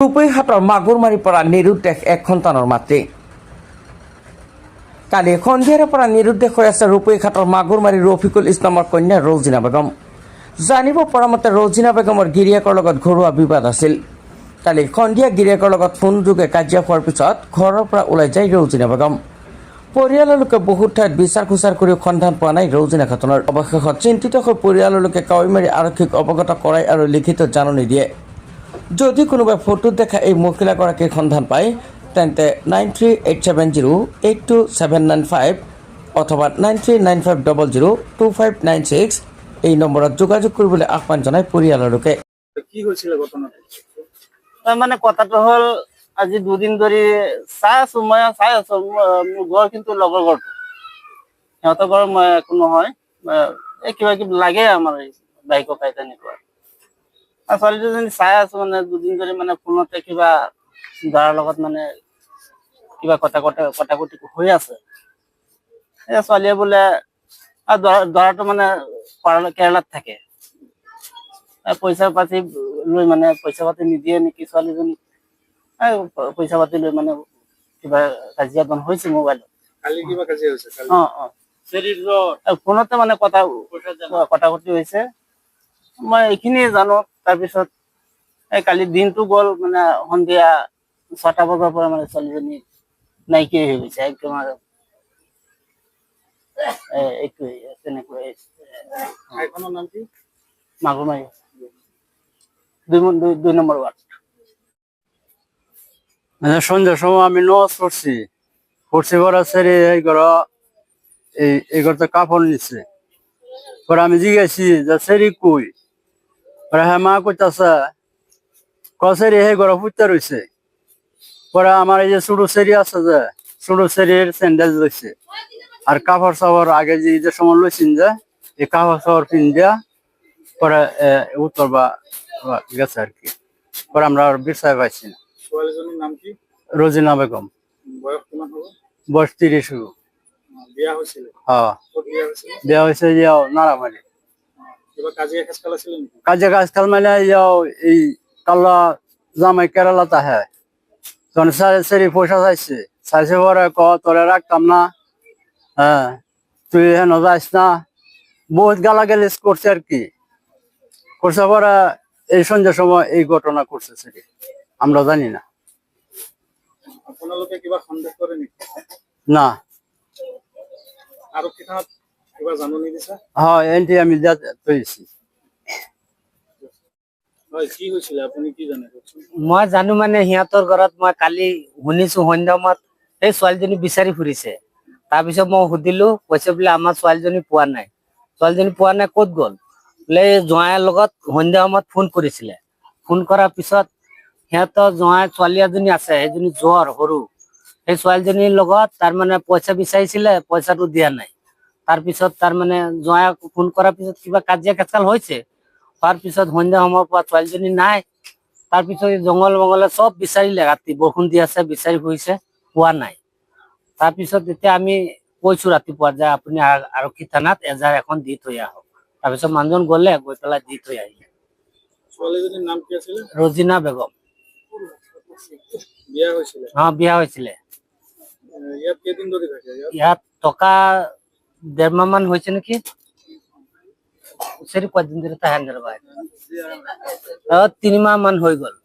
ৰূপৈহাটৰ মাগুৰমাৰীৰ পৰা নিৰুদ্দেশ এক সন্তানৰ মাতৃ। কালি সন্ধিয়াৰে পৰা নিৰুদ্দেশ হৈ আছে ৰূপৈহাটৰ মাগুৰমাৰীৰ ৰফিকুল ইছলামৰ কন্যা ৰৌজিনা বেগম। জানিব পৰা মতে ৰৌজিনা বেগমৰ গিৰিয়েকৰ লগত ঘৰুৱা বিবাদ আছিল। কালি সন্ধিয়া গিৰিয়েকৰ লগত ফোনযোগে কাজিয়া হোৱাৰ পিছত ঘৰৰ পৰা ওলাই যায় ৰৌজিনা বেগম। পৰিয়ালৰ লোকে বহুত ঠাইত বিচাৰ খোচাৰ কৰিও সন্ধান পোৱা নাই ৰৌজিনা খাতুনৰ। অৱশেষত চিন্তিত হৈ পৰিয়ালৰ লোকে কাৱৈমাৰী আৰক্ষীক অৱগত কৰায় আৰু লিখিত জাননী দিয়ে। যদি কোনোবাই ফটোত দেখা এই মহিলাগৰাকীৰ সন্ধান পায় তেন্তে 9387082795 অথবা 9395002596 এই নম্বৰত যোগাযোগ কৰিবলৈ আহ্বান জনায় পৰিয়ালৰ লোকে। কি হৈছিল ঘটনাটো? মানে কথাটো হল আজি দুদিন ধৰি চাই আছো মোৰ ঘৰ কিন্তু লগৰ ঘৰটো সিহঁতৰ ঘৰ মই একো নহয় এই কিবা কিবি লাগে আমাৰ বাইক কাইত এনেকুৱা ছোৱালী দুজনী চাই আছো মানে দুদিন ধৰি মানে ফোনতে কিবা ল'ৰাৰ লগত মানে কিবা কটাকটি হৈ আছে। এই ছোৱালীয়ে বোলে দৰাটো মানে কেৰেলাত থাকে, পইচা পাতি লৈ মানে পইচা পাতি নিদিয়ে নেকি ছোৱালীজনী, পইচা পাতি লৈ মানে কিবা কাজিয়া বন হৈছে মোবাইলত। কালি কিবা কাজিয়া হৈছে? ফোনতে মানে কটাকটি হৈছে, মই এইখিনিয়ে জানো। তাৰপিছত এই কালি দিনটো গ'ল, মানে সন্ধিয়া 6টা বজাৰ পৰা মানে ছোৱালীজনী নাইকিয়া হৈ গৈছে একদম আৰু তেনেকৈ। ঠাইখনৰ নাম কি? Magurmari 2 number ward. মানে সন্ধ্যার সময় আমি নামাজ পড়ছি পড়া সেরে এই ঘরটা কাপড় নিচ্ছে। পরে আমি জিজ্ঞাসি যে সেরি কই, পরে হ্যাঁ মা কইতাছে কসেরি হে ঘর ফুটতে রয়েছে। পরে আমার এই যে ছোট সেরি আছে যে ছোট সেরির স্যান্ডেল লইছে আর কাপড় চাপড় আগে যে সময় লইছেন যে এই কাপড় চাপড় পিন দিয়া পরে উত্তর বা গেছে আর কি। পরে আমরা আর বিচার পাইছি না। ছোৱালীজনীৰ নাম কি? রোজিনা বেগম। বয়স কিমান হ'ব? বয়স 30 হলো। বিয়া হৈছিল? হ্যাঁ, ক'ত বিয়া হৈছিল? বিয়া হয়েছে নারামারি। কিবা কাজিয়া খেচকাল আছিল নেকি? কাজে কাজকাল মানে এই কাল্লা জামাই কেরালাতে আহে তখন সেরি পয়সা চাইছে পরে তোরে রাখতাম না, হ্যাঁ তুই হেন যাইস না, বহুত গালাগালিজ করছে আর কি। করছে পরে এই সন্ধ্যার সময় এই ঘটনা করছে সেটি, আমরা জানি না। আপোনালোকে কিবা সন্দেহ কৰে নেকি? না। আৰক্ষী থানাত কিবা জাননী দিছে? হ্যাঁ, এনটি আমি দিয়েছি। হয়, কি হৈছিলে আপুনি কি জানে? মই জানো মানে সিহঁতৰ ঘৰত মই কালি শুনিছো সন্ধ্যা সময়ত এই ছোৱালীজনী বিচাৰি ফুৰিছে। তাৰপিছত মই সুধিলো, কৈছে বোলে আমাৰ ছোৱালীজনী পোৱা নাই। ছোৱালীজনী পোৱা নাই, ক'ত গ'ল বোলে? জোঁৱাইৰ লগত সন্ধ্যা সময়ত ফোন কৰিছিলে। ফোন কৰাৰ পিছত সিহঁতৰ জোঁৱাই ছোৱালী এজনী আছে, সেইজনী জ্বৰ সৰু, সেই ছোৱালীজনীৰ লগত তাৰমানে পইচা বিচাৰিছিলে, পইচাটো দিয়া নাই। তাৰপিছত তাৰমানে জোঁৱাইক ফোন কৰাৰ পিছত কিবা কাজিয়া কেচাল হৈছে। হোৱাৰ পিছত সন্ধ্যা সময়ৰ পৰা ছোৱালীজনী নাই। তাৰপিছত জংঘল মংগলে চব বিচাৰিলে, ৰাতি বৰষুণ দি আছে, বিচাৰি ফুৰিছে, পোৱা নাই। তাৰপিছত এতিয়া আমি কৈছো ৰাতিপুৱা যে আপুনি আৰক্ষী থানাত এজাহাৰ এখন দি থৈ আহক। তাৰপিছত মানুহজন গলে, গৈ পেলাই দি থৈ আহিলে। ছোৱালীজনীৰ নাম কি আছিলে? ৰজিনা বেগম। বিয়া হৈছিলে? বিয়া হৈছিলে। ইয়াত কেইদিন ধৰি থাকে? ইয়াত টকা 1.5 মাহ মান হৈছে নেকি। কদিন ধরে 3 মাহ মান হৈ গল।